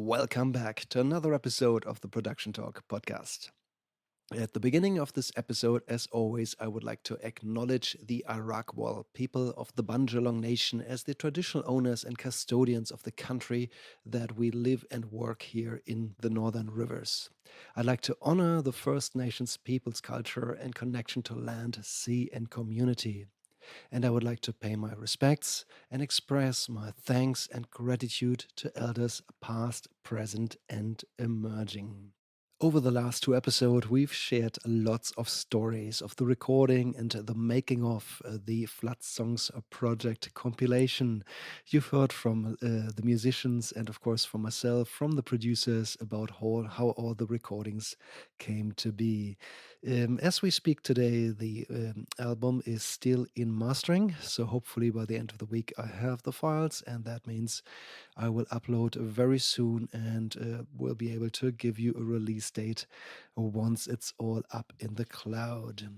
Welcome back to another episode of the Production Talk podcast. At the beginning of this episode, as always, I would like to acknowledge the Arakwal people of the Bundjalung Nation as the traditional owners and custodians of the country that we live and work here in the Northern Rivers. I'd like to honor the First Nations people's culture and connection to land, sea, and community. And I would like to pay my respects and express my thanks and gratitude to elders past, present, and emerging. Over the last two episodes, we've shared lots of stories of the recording and the making of the Flood Songs project compilation. You've heard from the musicians and, of course, from myself, from the producers about how all the recordings came to be. As we speak today, the album is still in mastering, so hopefully by the end of the week, I have the files, and that means I will upload very soon and will be able to give you a release date once it's all up in the cloud.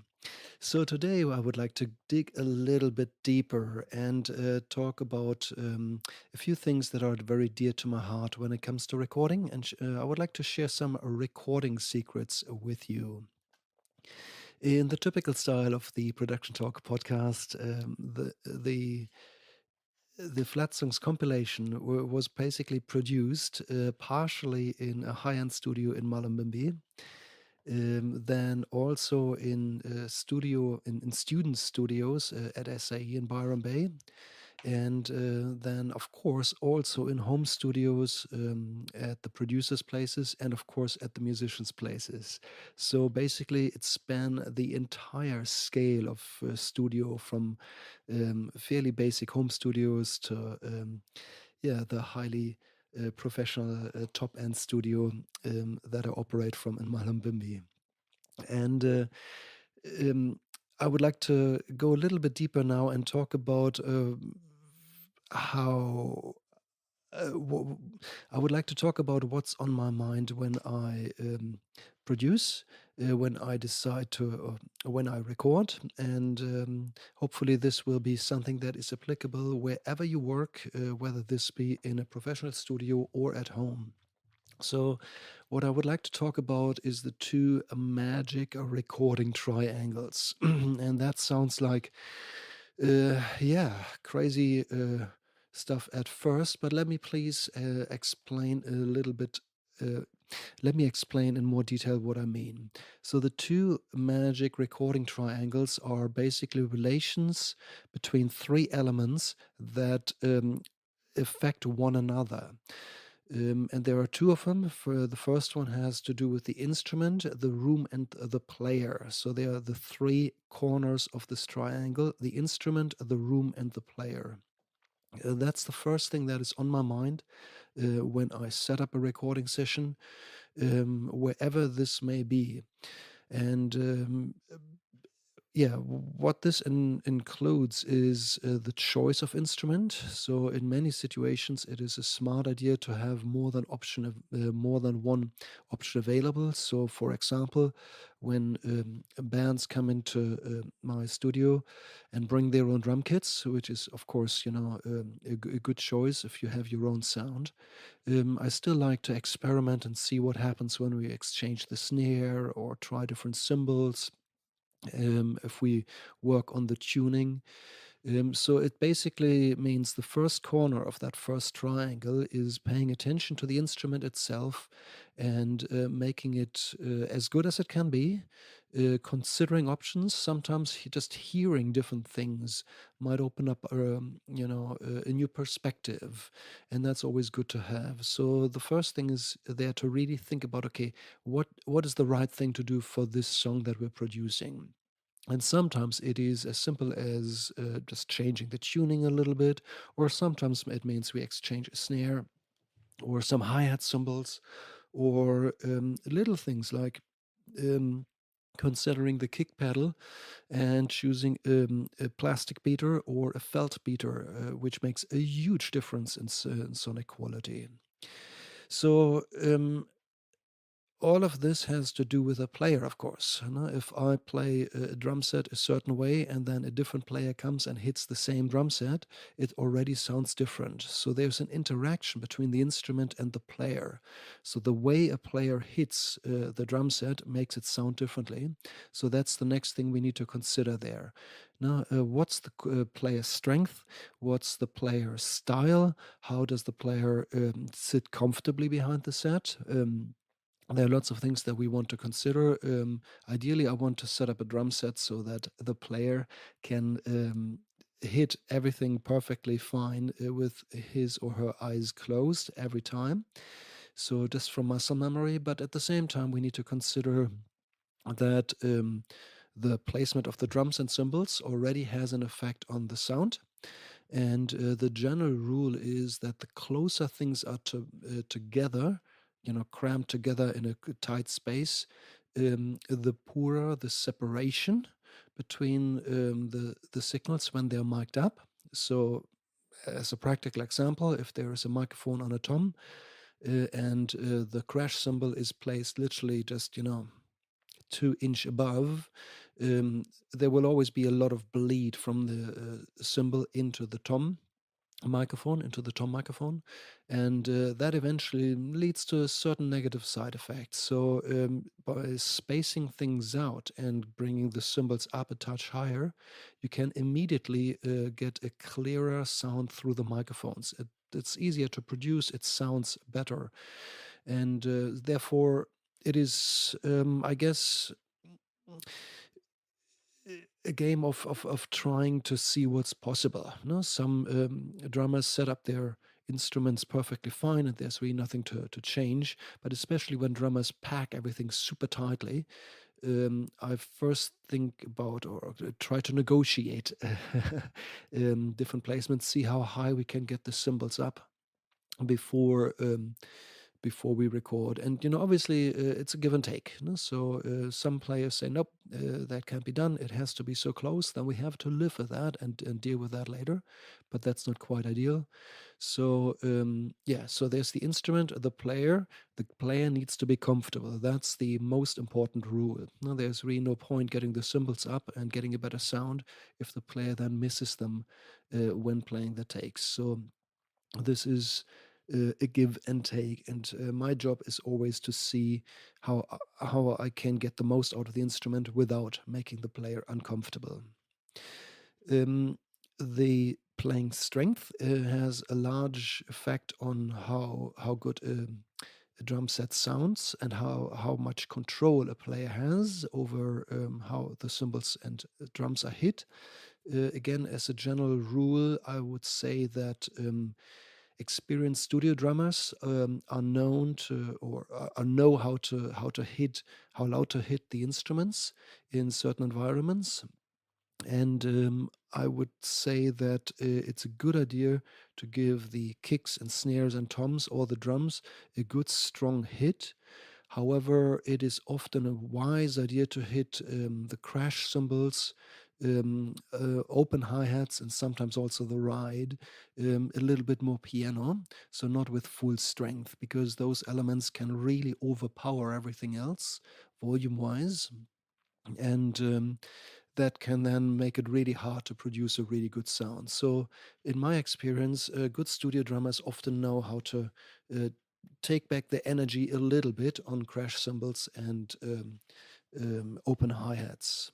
So today I would like to dig a little bit deeper and talk about a few things that are very dear to my heart when it comes to recording, and I would like to share some recording secrets with you. In the typical style of the Production Talk podcast, the Flat Songs compilation was basically produced partially in a high-end studio in Malambimbi, then also in in student studios at SAE in Byron Bay, and then of course also in home studios at the producers' places and of course at the musicians' places. So basically, it span the entire scale of studio from fairly basic home studios to the highly professional top end studio that I operate from in Malambimbi. And um, I would like to go a little bit deeper now and talk about how. I would like to talk about what's on my mind when I produce, when I decide to, when I record, and hopefully this will be something that is applicable wherever you work, whether this be in a professional studio or at home. So, what I would like to talk about is the two magic recording triangles. And that sounds like, crazy stuff at first, but let me please explain a little bit. Uh, Let me explain in more detail what I mean. So, the two magic recording triangles are basically relations between three elements that affect one another. And there are two of them. For the first one has to do with the instrument, the room, and the player. So they are the three corners of this triangle: the instrument, the room, and the player. That's the first thing that is on my mind when I set up a recording session, wherever this may be. And what this includes is the choice of instrument. So, in many situations, it is a smart idea to have more than one option available. So, for example, when bands come into my studio and bring their own drum kits, which is, of course, a good choice if you have your own sound. I still like to experiment and see what happens when we exchange the snare or try different cymbals, if we work on the tuning. So it basically means the first corner of that first triangle is paying attention to the instrument itself and making it as good as it can be, considering options. Sometimes just hearing different things might open up, a new perspective, and that's always good to have. So the first thing is there to really think about, okay, what is the right thing to do for this song that we're producing? And sometimes it is as simple as just changing the tuning a little bit, or sometimes it means we exchange a snare or some hi hat cymbals, or little things like um, considering the kick pedal and choosing a plastic beater or a felt beater, which makes a huge difference in sonic quality. So, all of this has to do with a player, of course. If I play a drum set a certain way and then a different player comes and hits the same drum set, it already sounds different. So there's an interaction between the instrument and the player. So the way a player hits the drum set makes it sound differently. So that's the next thing we need to consider there. Now, what's the player's strength? What's the player's style? How does the player sit comfortably behind the set? There are lots of things that we want to consider. Ideally, I want to set up a drum set so that the player can hit everything perfectly fine with his or her eyes closed every time. So, just from muscle memory, but at the same time, we need to consider that the placement of the drums and cymbals already has an effect on the sound. And the general rule is that the closer things are together, crammed together in a tight space, the poorer the separation between the signals when they're mic'd up. So, as a practical example, if there is a microphone on a tom and the crash cymbal is placed literally just 2 inch above, there will always be a lot of bleed from the cymbal into the tom microphone, and that eventually leads to a certain negative side effects. So, by spacing things out and bringing the cymbals up a touch higher, you can immediately get a clearer sound through the microphones. It's easier to produce, it sounds better, and therefore, it is, I guess, a game of trying to see what's possible. No, some drummers set up their instruments perfectly fine, and there's really nothing to change. But especially when drummers pack everything super tightly, I first think about or try to negotiate different placements, see how high we can get the cymbals up before before we record. And obviously, it's a give and take. So some players say, nope, that can't be done. It has to be so close. Then we have to live with that and deal with that later. But that's not quite ideal. So yeah, so there's the instrument, the player. The player needs to be comfortable. That's the most important rule. Now, there's really no point getting the cymbals up and getting a better sound if the player then misses them when playing the takes. So this is a give and take, and my job is always to see how I can get the most out of the instrument without making the player uncomfortable. Um, the playing strength has a large effect on how good a drum set sounds and how much control a player has over how the cymbals and drums are hit. Again, as a general rule, I would say that experienced studio drummers are known to or know how to hit how loud to hit the instruments in certain environments, and I would say that it's a good idea to give the kicks and snares and toms or the drums a good strong hit. However, it is often a wise idea to hit the crash cymbals, open hi-hats, and sometimes also the ride a little bit more piano, so not with full strength, because those elements can really overpower everything else volume-wise. And that can then make it really hard to produce a really good sound. So, in my experience, good studio drummers often know how to uh, take back the energy a little bit on crash cymbals and open hi hats.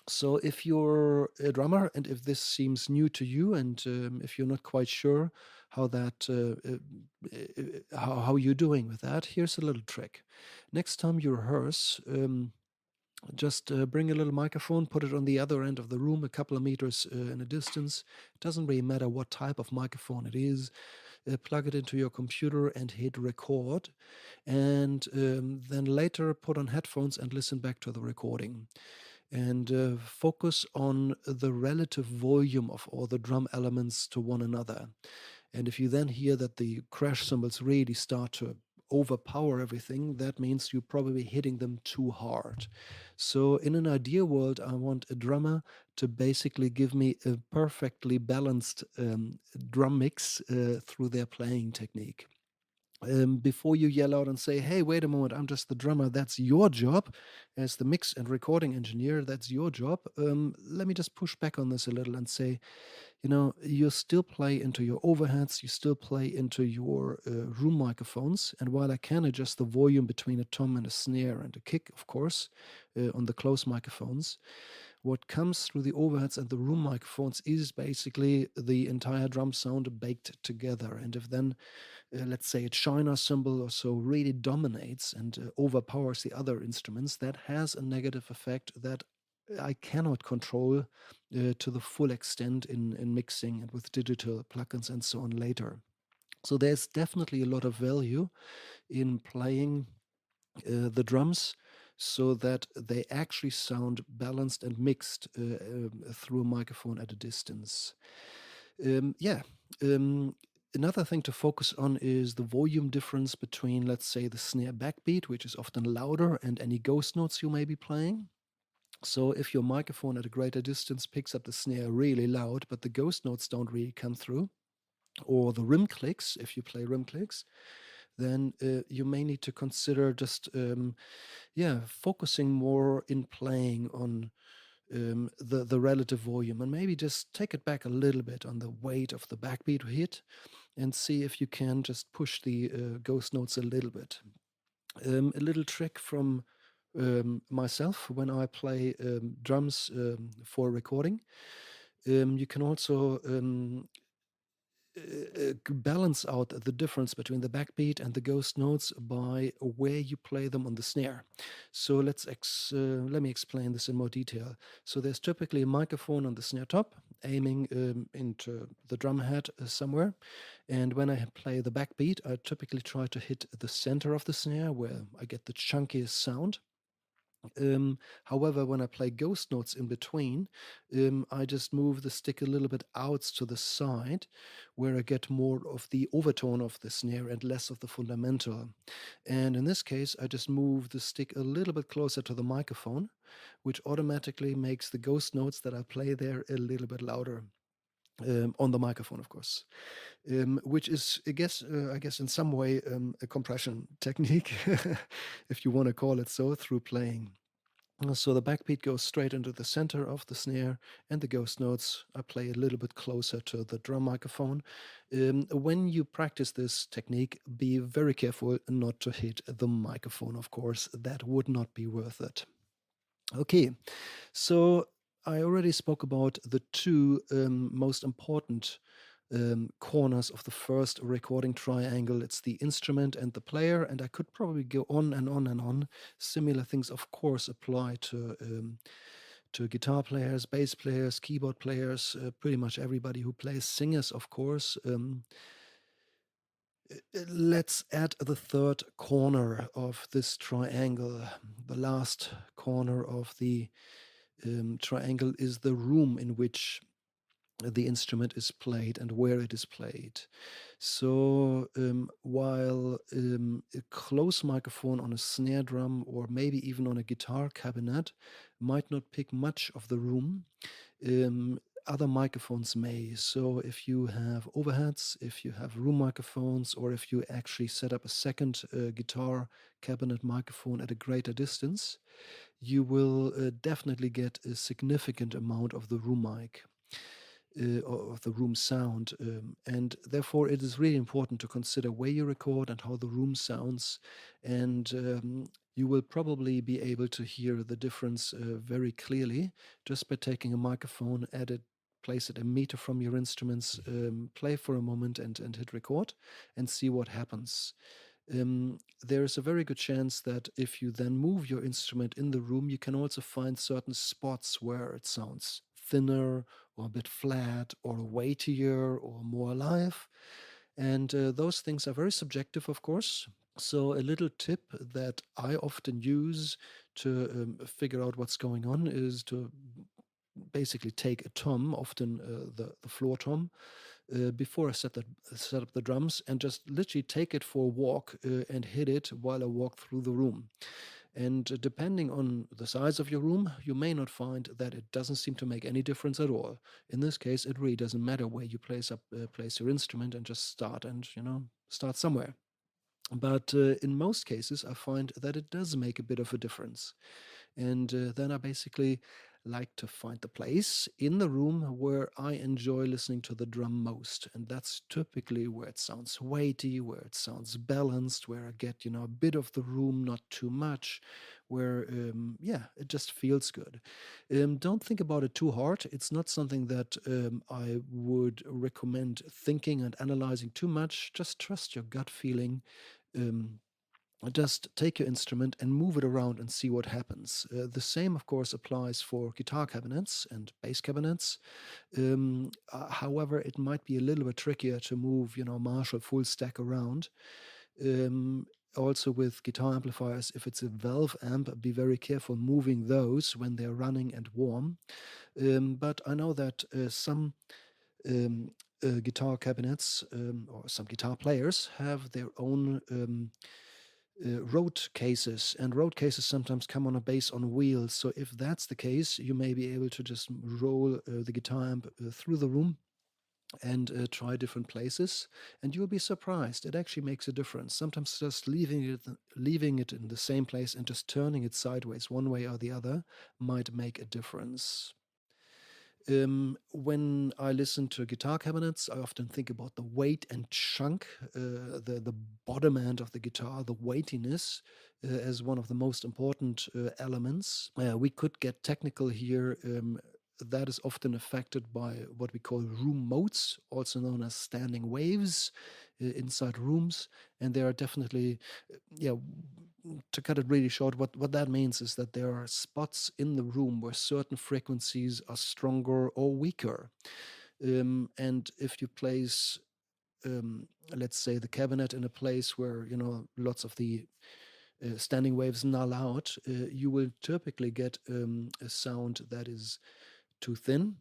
So, if you're a drummer and if this seems new to you, and if you're not quite sure how that how you're doing with that, here's a little trick. Next time you rehearse, just bring a little microphone, put it on the other end of the room, a couple of meters in a distance. It doesn't really matter what type of microphone it is. Plug it into your computer and hit record. And then later put on headphones and listen back to the recording. And focus on the relative volume of all the drum elements to one another. And if you then hear that the crash cymbals really start to overpower everything, that means you're probably hitting them too hard. So, in an ideal world, I want a drummer to basically give me a perfectly balanced drum mix through their playing technique. before you yell out and say, hey, wait a moment, I'm just the drummer. That's your job as the mix and recording engineer. That's your job. Let me just push back on this a little and say, you still play into your overheads, you still play into your room microphones. And while I can adjust the volume between a tom and a snare and a kick, of course, on the close microphones, what comes through the overheads and the room microphones is basically the entire drum sound baked together. And if then, let's say, a China cymbal or so really dominates and overpowers the other instruments, that has a negative effect that I cannot control to the full extent in mixing and with digital plugins and so on later. So there's definitely a lot of value in playing the drums so that they actually sound balanced and mixed through a microphone at a distance. Yeah. Um, Another thing to focus on is the volume difference between, let's say, the snare backbeat, which is often louder, and any ghost notes you may be playing. So if your microphone at a greater distance picks up the snare really loud, but the ghost notes don't really come through, or the rim clicks, if you play rim clicks, then you may need to consider just, focusing more in playing on the relative volume, and maybe just take it back a little bit on the weight of the backbeat hit and see if you can just push the ghost notes a little bit. A little trick from myself when I play drums for recording. You can also balance out the difference between the backbeat and the ghost notes by where you play them on the snare. So let me explain this in more detail. So there's typically a microphone on the snare top, aiming into the drum head somewhere. And when I play the backbeat, I typically try to hit the center of the snare where I get the chunkiest sound. However, when I play ghost notes in between, I just move the stick a little bit out to the side where I get more of the overtone of the snare and less of the fundamental. And in this case, I just move the stick a little bit closer to the microphone, which automatically makes the ghost notes that I play there a little bit louder. On the microphone, of course, which is, I guess, in some way, a compression technique, if you want to call it so, through playing. So the backbeat goes straight into the center of the snare, and the ghost notes I play a little bit closer to the drum microphone. When you practice this technique, be very careful not to hit the microphone, of course. That would not be worth it. Okay, so I already spoke about the two most important corners of the first recording triangle. It's the instrument and the player, and I could probably go on and on and on. Similar things, of course, apply to guitar players, bass players, keyboard players, pretty much everybody who plays, singers, of course. Let's add the third corner of this triangle. The last corner of the triangle is the room in which the instrument is played and where it is played. So while a close microphone on a snare drum or maybe even on a guitar cabinet might not pick much of the room, um, other microphones may. So if you have overheads, if you have room microphones, or if you actually set up a second guitar cabinet microphone at a greater distance, you will definitely get a significant amount of the room mic. Of the room sound. And therefore, it is really important to consider where you record and how the room sounds. And you will probably be able to hear the difference very clearly just by taking a microphone, place it a meter from your instruments, play for a moment and hit record and see what happens. There is a very good chance that if you then move your instrument in the room, you can also find certain spots where it sounds thinner or a bit flat or weightier or more alive. And those things are very subjective, of course. So, a little tip that I often use to figure out what's going on is to basically take a tom, often the floor tom, before I set up the drums, and just literally take it for a walk and hit it while I walk through the room. And depending on the size of your room, you may not find that it doesn't seem to make any difference at all. In this case, it really doesn't matter where you place your instrument, and just start somewhere. But in most cases, I find that it does make a bit of a difference. And then I basically like to find the place in the room where I enjoy listening to the drum most. And that's typically where it sounds weighty, where it sounds balanced, where I get, a bit of the room, not too much, where, yeah, it just feels good. Don't think about it too hard. It's not something that I would recommend thinking and analyzing too much. Just trust your gut feeling. Um, just take your instrument and move it around and see what happens. The same, of course, applies for guitar cabinets and bass cabinets. However, it might be a little bit trickier to move, Marshall full stack around. Um, Also, with guitar amplifiers, if it's a valve amp, be very careful moving those when they're running and warm. But I know that some um, guitar cabinets or some guitar players have their own road cases, and road cases sometimes come on a bass on wheels. So if that's the case, you may be able to just roll the guitar amp through the room and try different places, and you'll be surprised. It actually makes a difference. Sometimes just leaving it in the same place and just turning it sideways one way or the other might make a difference. When I listen to guitar cabinets, I often think about the weight and chunk, the bottom end of the guitar, the weightiness, as one of the most important elements. We could get technical here. That is often affected by what we call room modes, also known as standing waves inside rooms. And there are definitely, yeah, to cut it really short, what that means is that there are spots in the room where certain frequencies are stronger or weaker. And if you place, let's say, the cabinet in a place where, lots of the standing waves null out, you will typically get a sound that is too thin,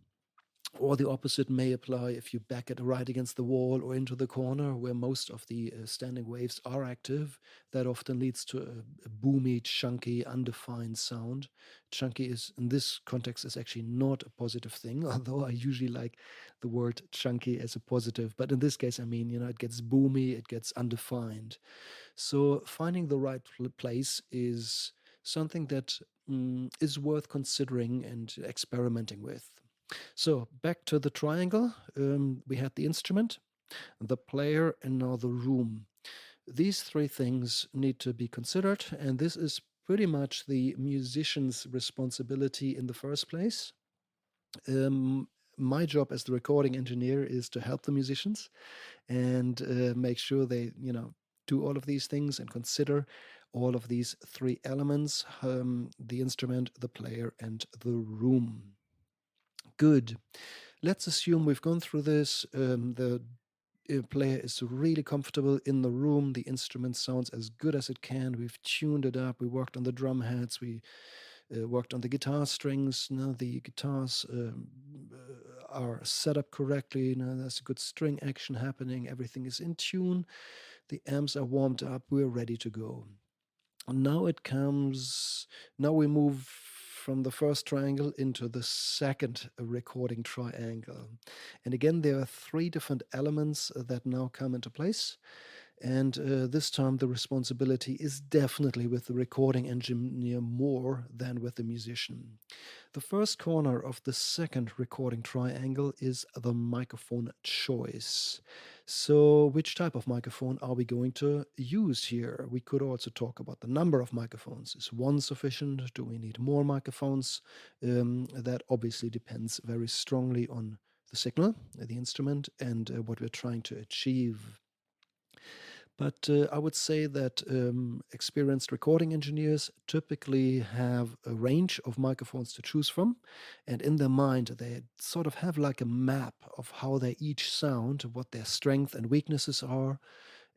or the opposite may apply if you back it right against the wall or into the corner where most of the standing waves are active. That often leads to a boomy, chunky, undefined sound. Chunky is, in this context, is actually not a positive thing, although I usually like the word chunky as a positive. But in this case, I mean, it gets boomy, it gets undefined. So finding the right place is something that is worth considering and experimenting with. So back to the triangle. We had the instrument, the player, and now the room. These three things need to be considered, and this is pretty much the musician's responsibility in the first place. My job as the recording engineer is to help the musicians and make sure they, do all of these things and consider all of these three elements: the instrument, the player, and the room. Good. Let's assume we've gone through this. The player is really comfortable in the room. The instrument sounds as good as it can. We've tuned it up. We worked on the drum heads. We worked on the guitar strings. Now the guitars are set up correctly. Now there's a good string action happening. Everything is in tune. The amps are warmed up. We're ready to go. Now it comes, now we move from the first triangle into the second recording triangle. And again, there are three different elements that now come into place. And this time, the responsibility is definitely with the recording engineer more than with the musician. The first corner of the second recording triangle is the microphone choice. So, which type of microphone are we going to use here? We could also talk about the number of microphones. Is one sufficient? Do we need more microphones? That obviously depends very strongly on the signal, the instrument, and what we're trying to achieve. But I would say that experienced recording engineers typically have a range of microphones to choose from. And in their mind, they sort of have like a map of how they each sound, what their strengths and weaknesses are,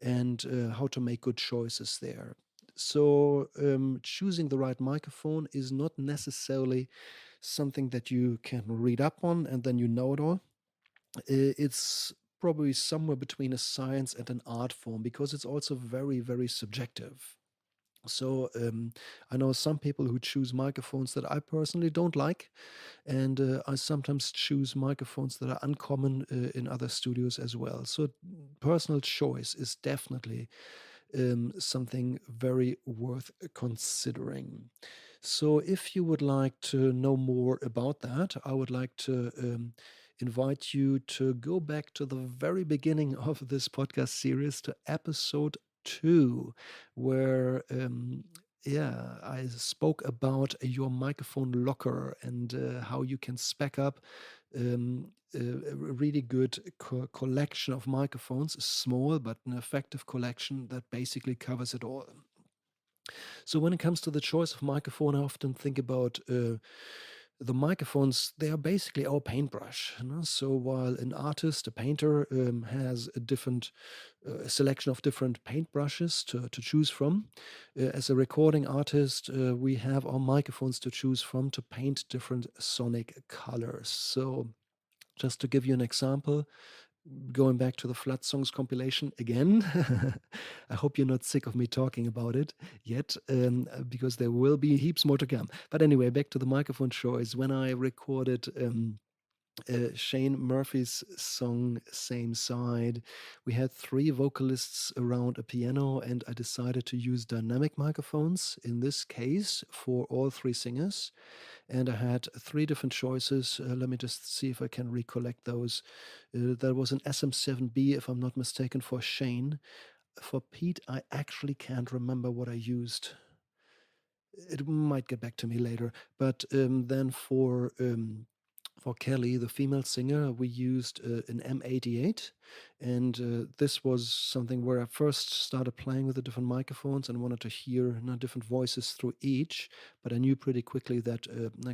and how to make good choices there. So, choosing the right microphone is not necessarily something that you can read up on and then you know it all. It's probably somewhere between a science and an art form because it's also very, very subjective. So I know some people who choose microphones that I personally don't like, and I sometimes choose microphones that are uncommon in other studios as well. So personal choice is definitely something very worth considering. So, if you would like to know more about that, I would like to invite you to go back to the very beginning of this podcast series, to episode 2, where yeah, I spoke about your microphone locker and how you can spec up a really good collection of microphones, a small but an effective collection that basically covers it all. So when it comes to the choice of microphone, I often think about the microphones. They are basically our paintbrush. So while an artist, a painter, has a different selection of different paintbrushes to choose from, as a recording artist, we have our microphones to choose from to paint different sonic colors. So just to give you an example, going back to the Flood Songs compilation again. I hope you're not sick of me talking about it yet, because there will be heaps more to come. But anyway, back to the microphone choice. When I recorded Shane Murphy's song Same Side, we had 3 vocalists around a piano, and I decided to use dynamic microphones in this case for all 3 singers. And I had 3 different choices. Let me just see if I can recollect those. There was an SM7B, if I'm not mistaken, for Shane. For Pete, I actually can't remember what I used. It might get back to me later. But then for Kelly, the female singer, we used an M88, and this was something where I first started playing with the different microphones and wanted to hear different voices through each. But I knew pretty quickly that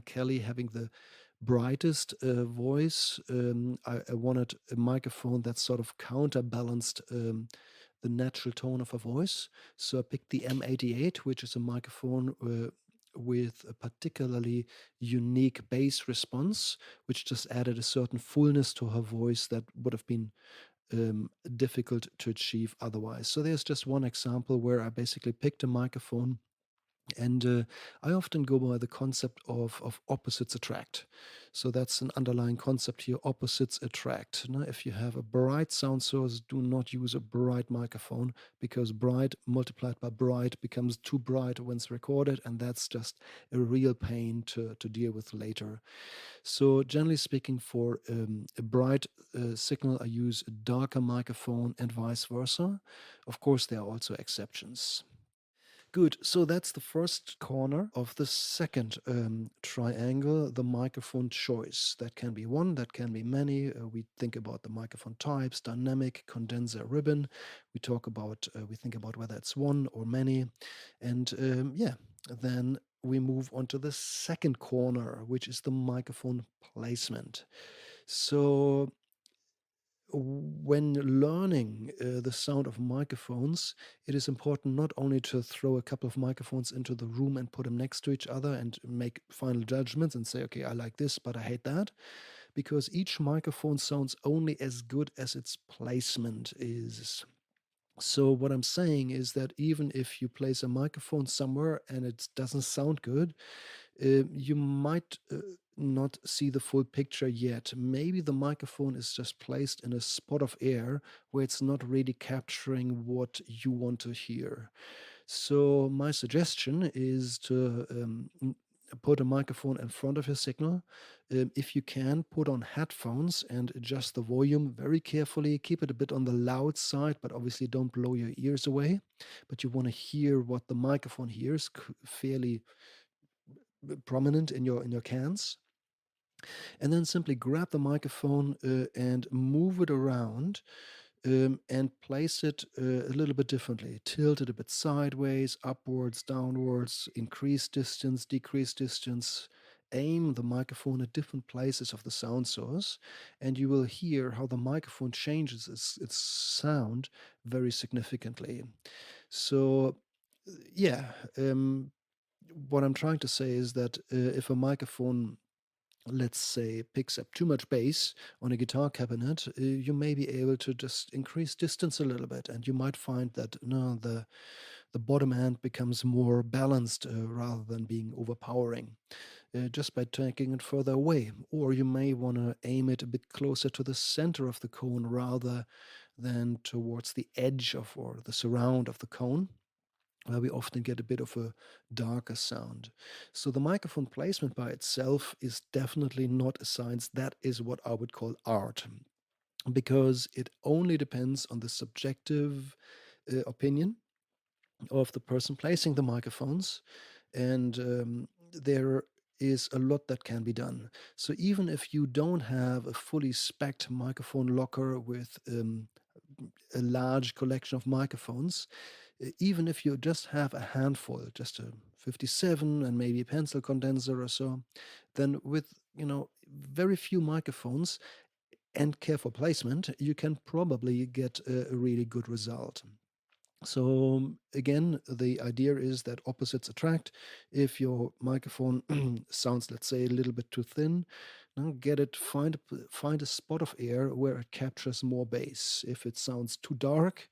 Kelly, having the brightest voice, I wanted a microphone that sort of counterbalanced the natural tone of her voice. So I picked the M88, which is a microphone with a particularly unique bass response, which just added a certain fullness to her voice that would have been difficult to achieve otherwise. So there's just one example where I basically picked a microphone, and I often go by the concept of opposites attract. So that's an underlying concept here: opposites attract. Now, if you have a bright sound source, do not use a bright microphone, because bright multiplied by bright becomes too bright when it's recorded, and that's just a real pain to deal with later. So, generally speaking, for a bright signal, I use a darker microphone and vice versa. Of course, there are also exceptions. Good. So that's the first corner of the second triangle, the microphone choice. That can be one, that can be many. We think about the microphone types: dynamic, condenser, ribbon. We think about whether it's one or many. And yeah, then we move on to the second corner, which is the microphone placement. So when learning the sound of microphones, it is important not only to throw a couple of microphones into the room and put them next to each other and make final judgments and say, okay, I like this, but I hate that, because each microphone sounds only as good as its placement is. So, what I'm saying is that even if you place a microphone somewhere and it doesn't sound good, you might not see the full picture yet. Maybe the microphone is just placed in a spot of air where it's not really capturing what you want to hear. So, my suggestion is to put a microphone in front of your signal. If you can, put on headphones and adjust the volume very carefully. Keep it a bit on the loud side, but obviously don't blow your ears away. But you want to hear what the microphone hears fairly prominent in your cans, and then simply grab the microphone and move it around, and place it a little bit differently. Tilt it a bit sideways, upwards, downwards, increase distance, decrease distance. Aim the microphone at different places of the sound source, and you will hear how the microphone changes its sound very significantly. So, yeah, what I'm trying to say is that if a microphone, let's say, picks up too much bass on a guitar cabinet, you may be able to just increase distance a little bit, and you might find that no, the bottom end becomes more balanced rather than being overpowering, just by taking it further away. Or you may want to aim it a bit closer to the center of the cone rather than towards the edge of or the surround of the cone, where we often get a bit of a darker sound. So the microphone placement by itself is definitely not a science. That is what I would call art, because it only depends on the subjective opinion of the person placing the microphones, and there is a lot that can be done. So even if you don't have a fully spec'd microphone locker with a large collection of microphones, even if you just have a handful, just a 57 and maybe a pencil condenser or so, then with very few microphones and careful placement, you can probably get a really good result. So again, the idea is that opposites attract. If your microphone sounds, let's say, a little bit too thin, now get it, find a spot of air where it captures more bass. If it sounds too dark,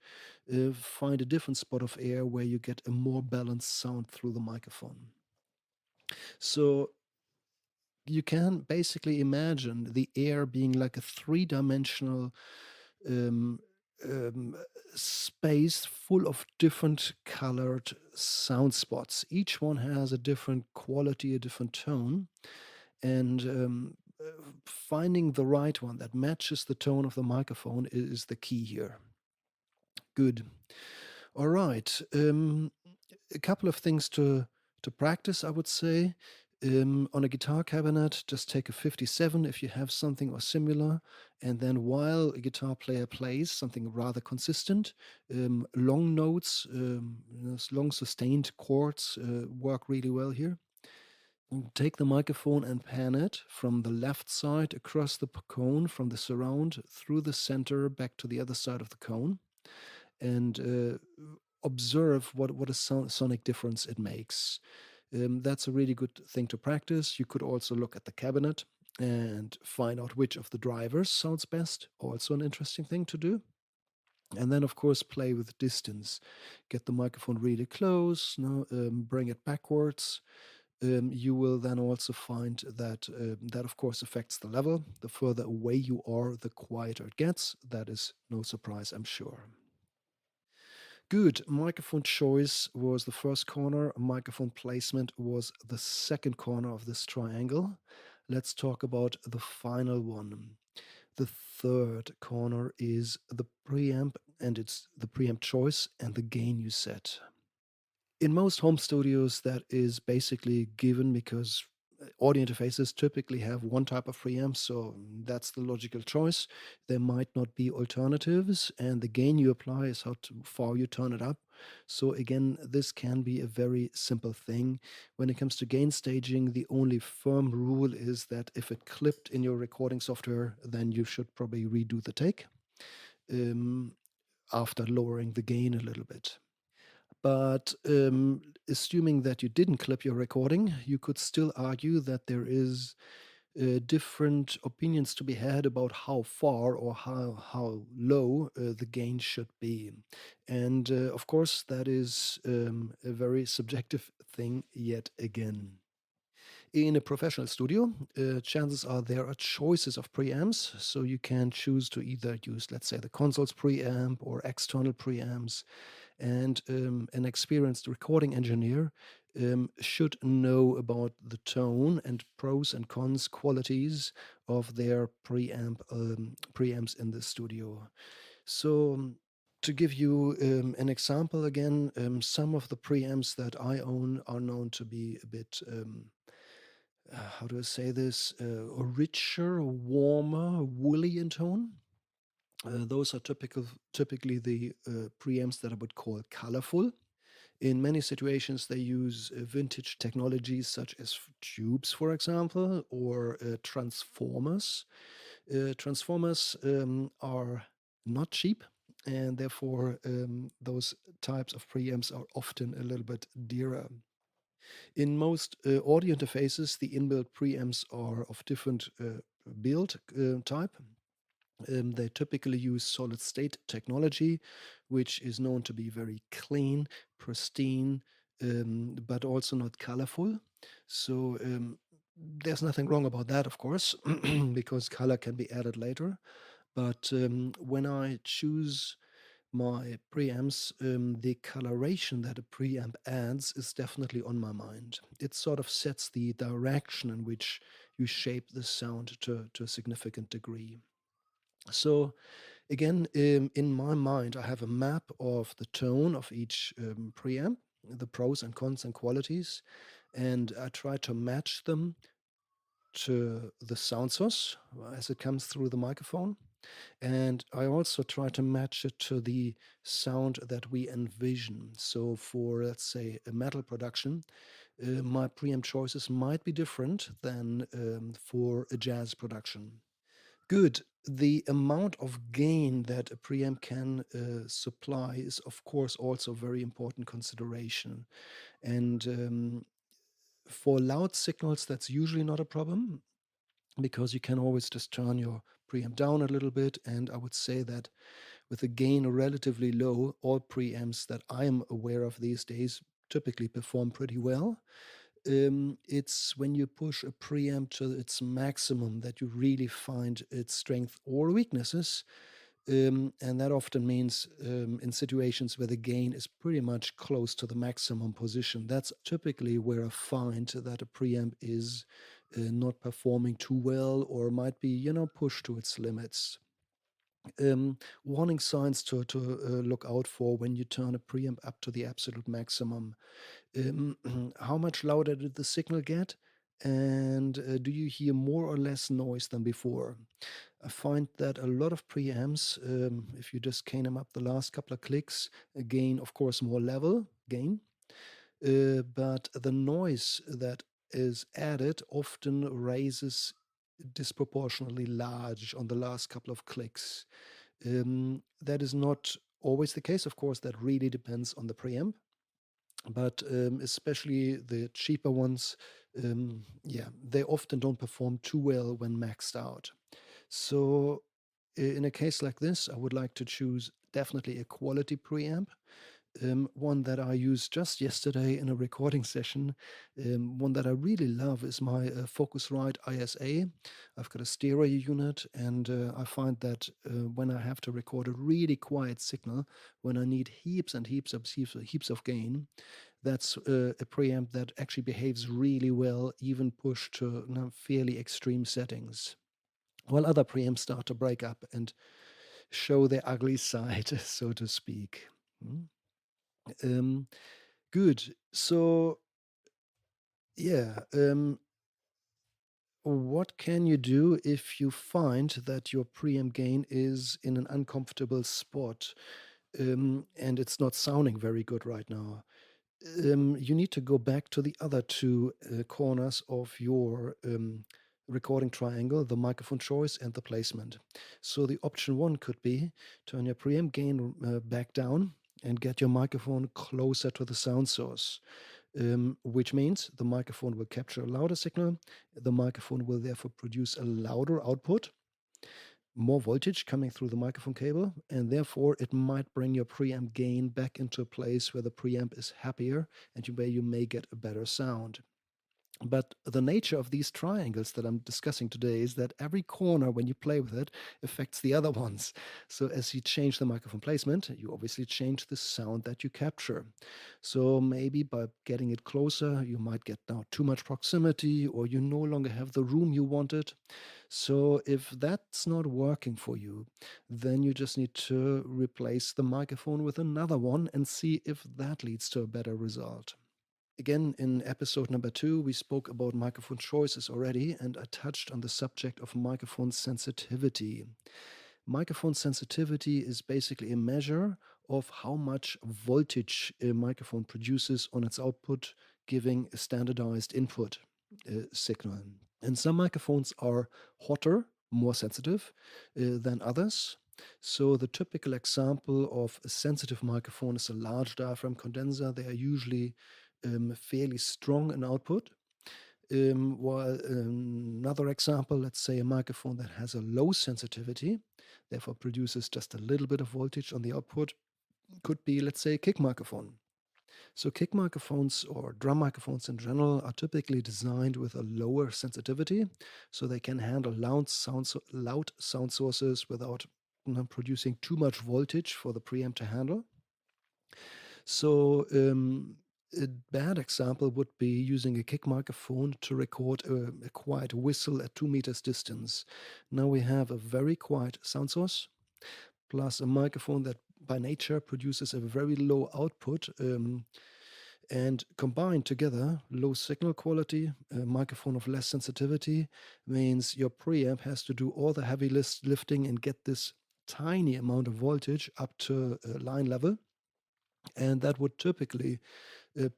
find a different spot of air where you get a more balanced sound through the microphone. So you can basically imagine the air being like a three-dimensional um, um, space full of different colored sound spots. Each one has a different quality, a different tone, and finding the right one that matches the tone of the microphone is the key here. Good. All right. A couple of things to practice, I would say. On a guitar cabinet, just take a 57 if you have something or similar, and then while a guitar player plays something rather consistent, long notes, long sustained chords work really well here. Take the microphone and pan it from the left side across the cone, from the surround through the center back to the other side of the cone, and observe what a sonic difference it makes. That's a really good thing to practice. You could also look at the cabinet and find out which of the drivers sounds best. Also, an interesting thing to do. And then, of course, play with distance. Get the microphone really close, bring it backwards. You will then also find that that, of course, affects the level. The further away you are, the quieter it gets. That is no surprise, I'm sure. Good. Microphone choice was the first corner. Microphone placement was the second corner of this triangle. Let's talk about the final one. The third corner is the preamp, and it's the preamp choice and the gain you set. In most home studios, that is basically given because audio interfaces typically have one type of preamp, so that's the logical choice. There might not be alternatives, and the gain you apply is how far you turn it up. So again, this can be a very simple thing. When it comes to gain staging, the only firm rule is that if it clipped in your recording software, then you should probably redo the take um, after lowering the gain a little bit. But assuming that you didn't clip your recording, you could still argue that there is different opinions to be had about how far or how low the gain should be. And of course, that is a very subjective thing yet again. In a professional studio, chances are there are choices of preamps, so you can choose to either use, let's say, the console's preamp or external preamps, and an experienced recording engineer should know about the tone and pros and cons qualities of their preamps in the studio. So to give you an example again, some of the preamps that I own are known to be a bit how do I say this, richer, warmer, woolly in tone. Those are typically the preamps that I would call colorful. In many situations, they use vintage technologies such as tubes, for example, or transformers. Transformers are not cheap, and therefore those types of preamps are often a little bit dearer. In most audio interfaces, the inbuilt preamps are of different build type. They typically use solid state technology, which is known to be very clean, pristine, but also not colorful. So there's nothing wrong about that, of course, because color can be added later. But when I choose my preamps, the coloration that a preamp adds is definitely on my mind. It sort of sets the direction in which you shape the sound to a significant degree. So, again, in my mind, I have a map of the tone of each preamp, the pros and cons and qualities, and I try to match them to the sound source as it comes through the microphone. And I also try to match it to the sound that we envision. So, for let's say a metal production, my preamp choices might be different than for a jazz production. Good. The amount of gain that a preamp can supply is, of course, also a very important consideration. And for loud signals, that's usually not a problem because you can always just turn your preamp down a little bit. And I would say that with a gain relatively low, all preamps that I am aware of these days typically perform pretty well. It's when you push a preamp to its maximum that you really find its strength or weaknesses. And that often means in situations where the gain is pretty much close to the maximum position. That's typically where I find that a preamp is not performing too well or might be, pushed to its limits. Warning signs to look out for when you turn a preamp up to the absolute maximum. Um, how much louder did the signal get? And do you hear more or less noise than before? I find that a lot of preamps, if you just cane them up the last couple of clicks, gain, of course, more level gain, but the noise that is added often raises disproportionately large on the last couple of clicks. That is not always the case, of course, that really depends on the preamp, but especially the cheaper ones, yeah, they often don't perform too well when maxed out. So, in a case like this, I would like to choose definitely a quality preamp, one that I used just yesterday in a recording session. One that I really love is my Focusrite ISA. I've got a stereo unit, and I find that when I have to record a really quiet signal, when I need heaps and heaps of gain, that's a preamp that actually behaves really well, even pushed to fairly extreme settings. While other preamps start to break up and show their ugly side, so to speak. Mm. Um, Good. So, yeah, what can you do if you find that your preamp gain is in an uncomfortable spot, and it's not sounding very good right now? You need to go back to the other two corners of your recording triangle, the microphone choice and the placement. So the option one could be turn your preamp gain back down and get your microphone closer to the sound source, which means the microphone will capture a louder signal. The microphone will therefore produce a louder output, more voltage coming through the microphone cable, and therefore it might bring your preamp gain back into a place where the preamp is happier and where you may get a better sound. But the nature of these triangles that I'm discussing today is that every corner, when you play with it, affects the other ones. So as you change the microphone placement, you obviously change the sound that you capture. So maybe by getting it closer, you might get now too much proximity, or you no longer have the room you wanted. So if that's not working for you, then you just need to replace the microphone with another one and see if that leads to a better result. Again, in episode number 2, we spoke about microphone choices already, and I touched on the subject of microphone sensitivity. Microphone sensitivity is basically a measure of how much voltage a microphone produces on its output, giving a standardized input signal. And some microphones are hotter, more sensitive than others. So, the typical example of a sensitive microphone is a large diaphragm condenser. They are usually fairly strong in output. While another example, let's say a microphone that has a low sensitivity, therefore produces just a little bit of voltage on the output, could be, let's say, a kick microphone. So, kick microphones or drum microphones in general are typically designed with a lower sensitivity, so they can handle loud sound sources without producing too much voltage for the preamp to handle. So, a bad example would be using a kick microphone to record a quiet whistle at 2 meters distance. Now we have a very quiet sound source plus a microphone that by nature produces a very low output. And combined together, low signal quality, a microphone of less sensitivity, means your preamp has to do all the heavy lifting and get this tiny amount of voltage up to line level. And that would typically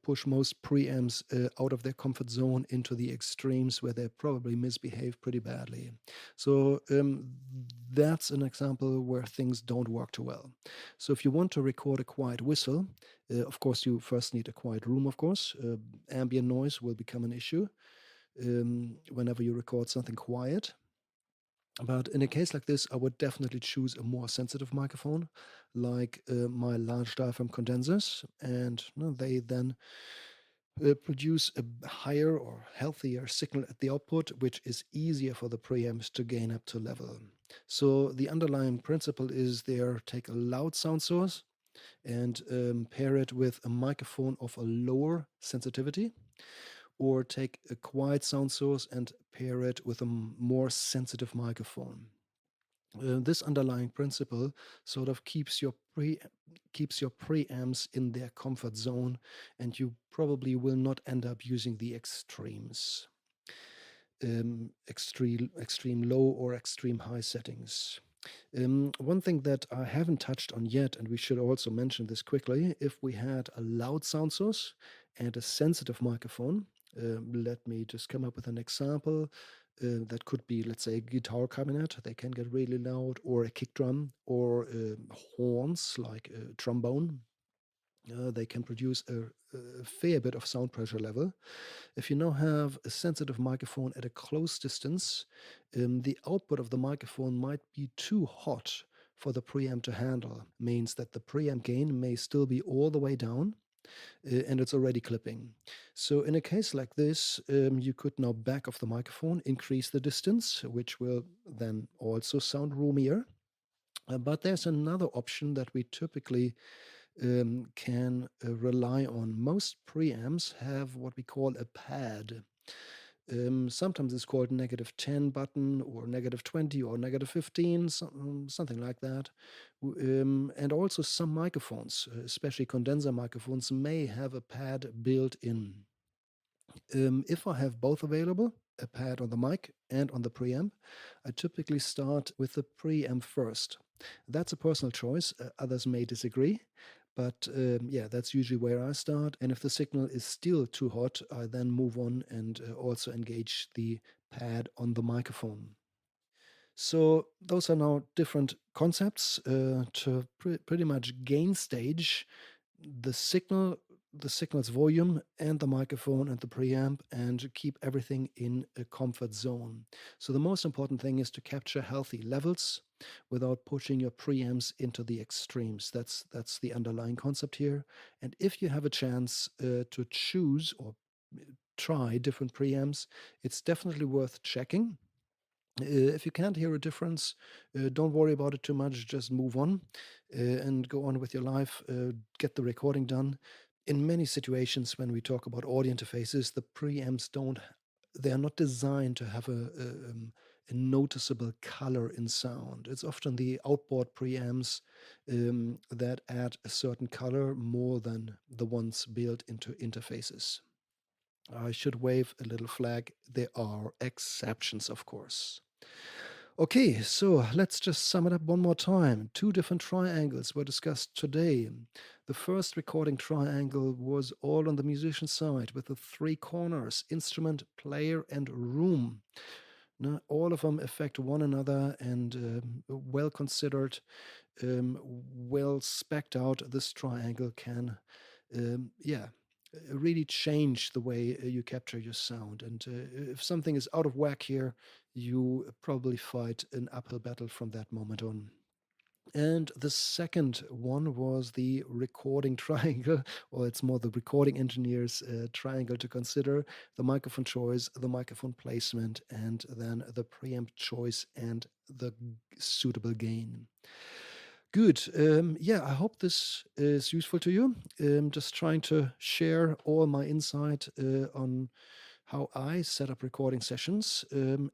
push most preamps out of their comfort zone into the extremes where they probably misbehave pretty badly. So that's an example where things don't work too well. So if you want to record a quiet whistle, of course, you first need a quiet room, of course. Ambient noise will become an issue whenever you record something quiet. But in a case like this, I would definitely choose a more sensitive microphone, like my large diaphragm condensers, and they then produce a higher or healthier signal at the output, which is easier for the preamps to gain up to level. So the underlying principle is there: take a loud sound source and pair it with a microphone of a lower sensitivity, or take a quiet sound source and pair it with a more sensitive microphone. This underlying principle sort of keeps your preamps in their comfort zone, and you probably will not end up using the extremes, extreme low or extreme high settings. One thing that I haven't touched on yet, and we should also mention this quickly: if we had a loud sound source and a sensitive microphone, let me just come up with an example. That could be, let's say, a guitar cabinet. They can get really loud, or a kick drum, or horns like a trombone. They can produce a fair bit of sound pressure level. If you now have a sensitive microphone at a close distance, the output of the microphone might be too hot for the preamp to handle. Means that the preamp gain may still be all the way down, and it's already clipping. So in a case like this, you could now back off the microphone, increase the distance, which will then also sound roomier. But there's another option that we typically can rely on. Most preamps have what we call a pad. Sometimes it's called -10 button, or -20, or -15, something like that. And also some microphones, especially condenser microphones, may have a pad built in. If I have both available, a pad on the mic and on the preamp, I typically start with the preamp first. That's a personal choice. Others may disagree, but yeah, that's usually where I start. And if the signal is still too hot, I then move on and also engage the pad on the microphone. So those are now different concepts to pretty much gain stage the signal's volume and the microphone and the preamp, and keep everything in a comfort zone. So the most important thing is to capture healthy levels without pushing your preamps into the extremes. That's the underlying concept here. And if you have a chance to choose or try different preamps, it's definitely worth checking. If you can't hear a difference, don't worry about it too much. Just move on and go on with your life. Get the recording done. In many situations, when we talk about audio interfaces, the preamps don't. They are not designed to have a noticeable color in sound. It's often the outboard preamps that add a certain color more than the ones built into interfaces. I should wave a little flag. There are exceptions, of course. Okay, so let's just sum it up one more time. Two different triangles were discussed today. The first recording triangle was all on the musician side, with the three corners: instrument, player, and room. Now, all of them affect one another, and well considered, well specced out, this triangle can, yeah, really change the way you capture your sound. And if something is out of whack here, you probably fight an uphill battle from that moment on. And the second one was the recording triangle, or it's more the recording engineer's triangle to consider: the microphone choice, the microphone placement, and then the preamp choice and the suitable gain. Good. Yeah, I hope this is useful to you. Just trying to share all my insight on how I set up recording sessions.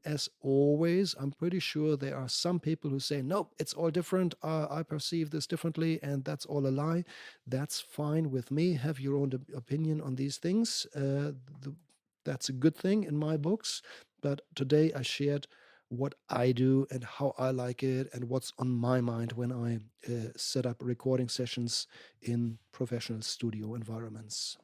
As always, I'm pretty sure there are some people who say, nope, it's all different. I perceive this differently, and that's all a lie. That's fine with me. Have your own opinion on these things. That's a good thing in my books. But today I shared what I do and how I like it and what's on my mind when I set up recording sessions in professional studio environments.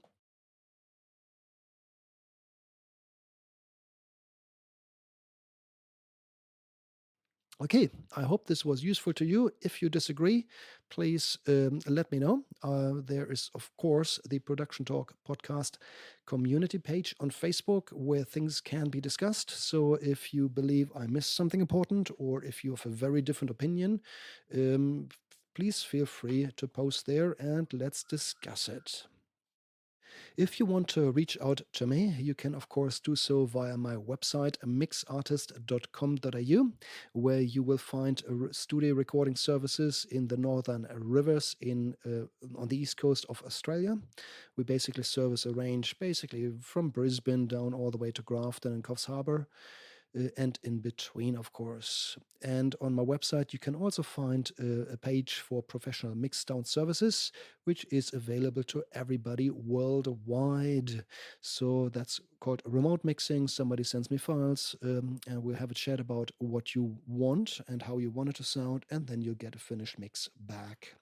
Okay, I hope this was useful to you. If you disagree, please let me know. There is, of course, the Production Talk podcast community page on Facebook where things can be discussed. So if you believe I missed something important or if you have a very different opinion, please feel free to post there and let's discuss it. If you want to reach out to me, you can, of course, do so via my website, mixartist.com.au, where you will find studio recording services in the Northern Rivers on the east coast of Australia. We basically service a range basically from Brisbane down all the way to Grafton and Coffs Harbour and in between, of course. And on my website, you can also find a page for professional mixdown services, which is available to everybody worldwide. So that's called remote mixing. Somebody sends me files, and we'll have a chat about what you want and how you want it to sound, and then you'll get a finished mix back.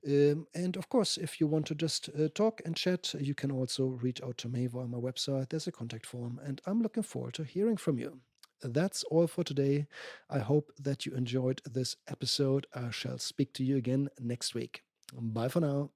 And of course, if you want to just talk and chat, you can also reach out to me via my website. There's a contact form, and I'm looking forward to hearing from you. That's all for today. I hope that you enjoyed this episode. I shall speak to you again next week. Bye for now.